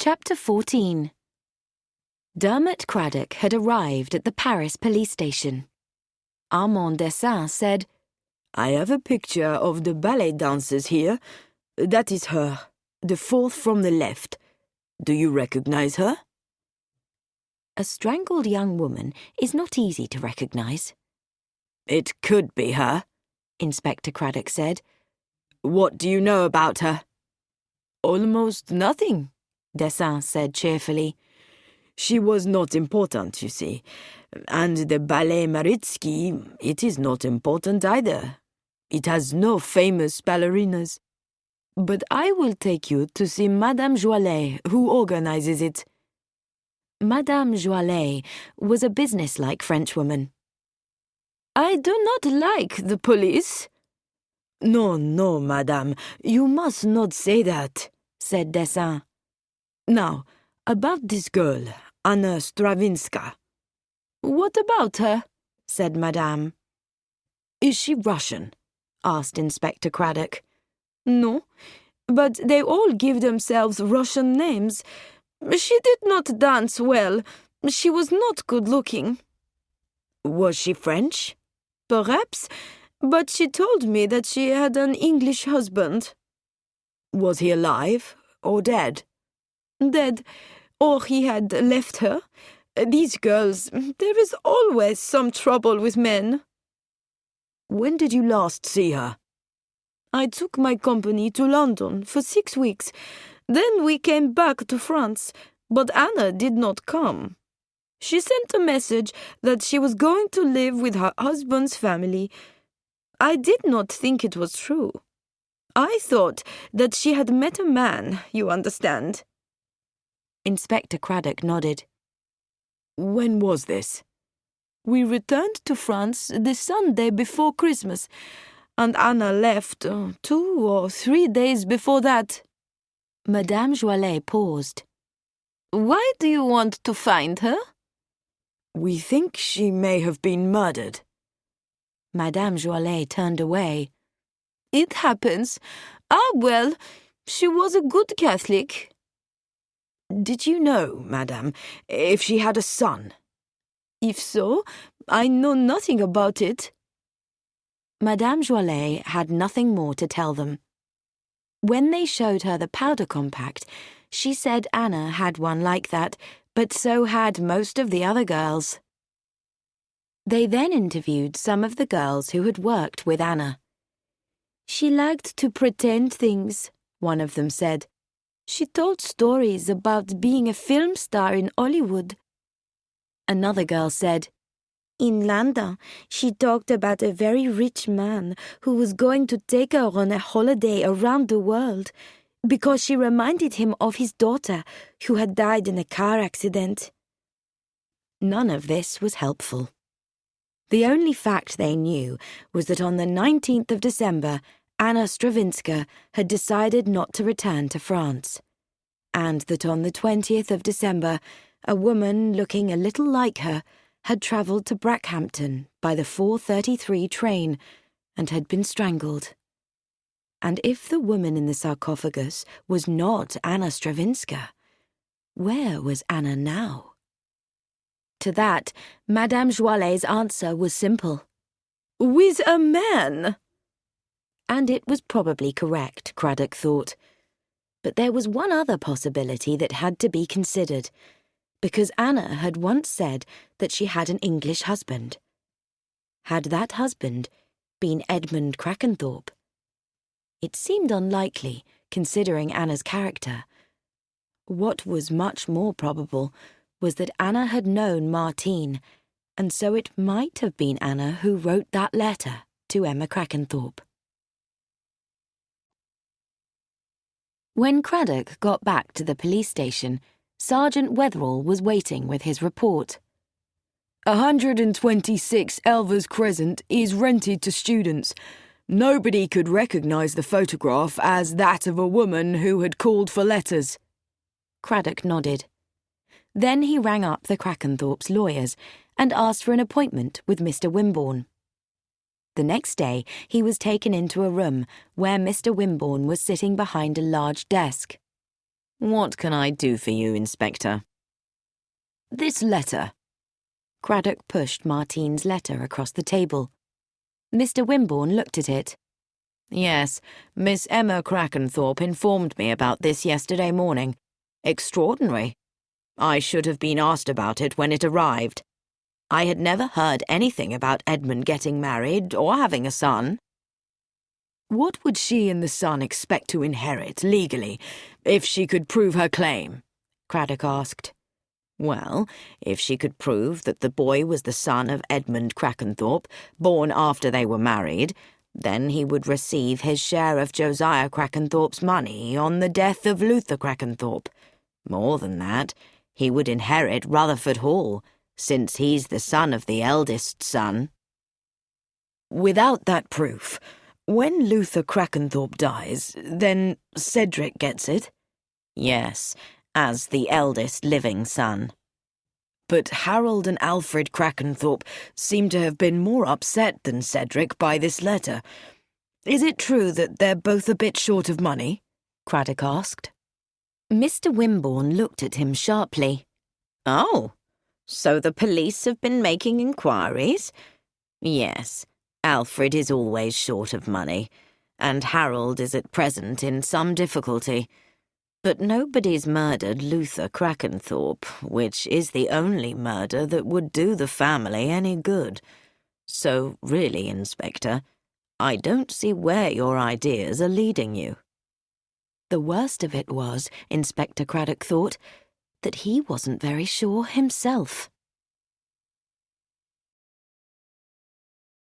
Chapter 14. Dermot Craddock had arrived at the Paris police station. Armand Dessin said, "I have a picture of the ballet dancers here. That is her, the fourth from the left. Do you recognize her?" A strangled young woman is not easy to recognize. "It could be her," Inspector Craddock said. "What do you know about her?" "Almost nothing," Dessin said cheerfully. "She was not important, you see. And the Ballet Maritsky, it is not important either. It has no famous ballerinas. But I will take you to see Madame Joilet, who organizes it." Madame Joilet was a businesslike Frenchwoman. "I do not like the police." "No, no, madame, you must not say that," said Dessin. "Now, about this girl, Anna Stravinska." "What about her?" said Madame. "Is she Russian?" asked Inspector Craddock. "No, but they all give themselves Russian names. She did not dance well. She was not good-looking." "Was she French?" "Perhaps, but she told me that she had an English husband." "Was he alive or dead?" "Dead, or he had left her. These girls, there is always some trouble with men." "When did you last see her?" "I took my company to London for 6 weeks. Then we came back to France, but Anna did not come. She sent a message that she was going to live with her husband's family. I did not think it was true. I thought that she had met a man, you understand." Inspector Craddock nodded. "When was this?" "We returned to France the Sunday before Christmas, and Anna left 2 or 3 days before that." Madame Joilet paused. "Why do you want to find her?" "We think she may have been murdered." Madame Joilet turned away. "It happens. Ah, well, she was a good Catholic." "Did you know, madame, if she had a son?" "If so, I know nothing about it." Madame Joilet had nothing more to tell them. When they showed her the powder compact, she said Anna had one like that, but so had most of the other girls. They then interviewed some of the girls who had worked with Anna. "She liked to pretend things," one of them said. "She told stories about being a film star in Hollywood." Another girl said, "In London, she talked about a very rich man who was going to take her on a holiday around the world because she reminded him of his daughter who had died in a car accident." None of this was helpful. The only fact they knew was that on the 19th of December, Anna Stravinska had decided not to return to France, and that on the 20th of December, a woman looking a little like her had travelled to Brackhampton by the 4:33 train and had been strangled. And if the woman in the sarcophagus was not Anna Stravinska, where was Anna now? To that, Madame Joilet's answer was simple. "With a man." And it was probably correct, Craddock thought. But there was one other possibility that had to be considered, because Anna had once said that she had an English husband. Had that husband been Edmund Crackenthorpe? It seemed unlikely, considering Anna's character. What was much more probable was that Anna had known Martine, and so it might have been Anna who wrote that letter to Emma Crackenthorpe. When Craddock got back to the police station, Sergeant Wetherall was waiting with his report. 126 Elvers Crescent is rented to students. Nobody could recognize the photograph as that of a woman who had called for letters." Craddock nodded. Then he rang up the Crackenthorpe's lawyers and asked for an appointment with Mr. Wimborne. The next day he was taken into a room where Mr. Wimborne was sitting behind a large desk. What can I do for you, Inspector? This letter. Craddock pushed Martine's letter across the table. Mr. Wimborne looked at it. Yes, Miss Emma Crackenthorpe informed me about this yesterday morning. Extraordinary. I should have been asked about it when it arrived. I had never heard anything about Edmund getting married or having a son. What would she and the son expect to inherit, legally, if she could prove her claim? Craddock asked. Well, if she could prove that the boy was the son of Edmund Crackenthorpe, born after they were married, then he would receive his share of Josiah Crackenthorpe's money on the death of Luther Crackenthorpe. More than that, he would inherit Rutherford Hall, since he's the son of the eldest son. Without that proof, when Luther Crackenthorpe dies, then Cedric gets it? Yes, as the eldest living son. But Harold and Alfred Crackenthorpe seem to have been more upset than Cedric by this letter. Is it true that they're both a bit short of money? Craddock asked. Mr. Wimborne looked at him sharply. Oh, so the police have been making inquiries? Yes, Alfred is always short of money, and Harold is at present in some difficulty. But nobody's murdered Luther Crackenthorpe, which is the only murder that would do the family any good. So really, Inspector, I don't see where your ideas are leading you. The worst of it was, Inspector Craddock thought, that he wasn't very sure himself.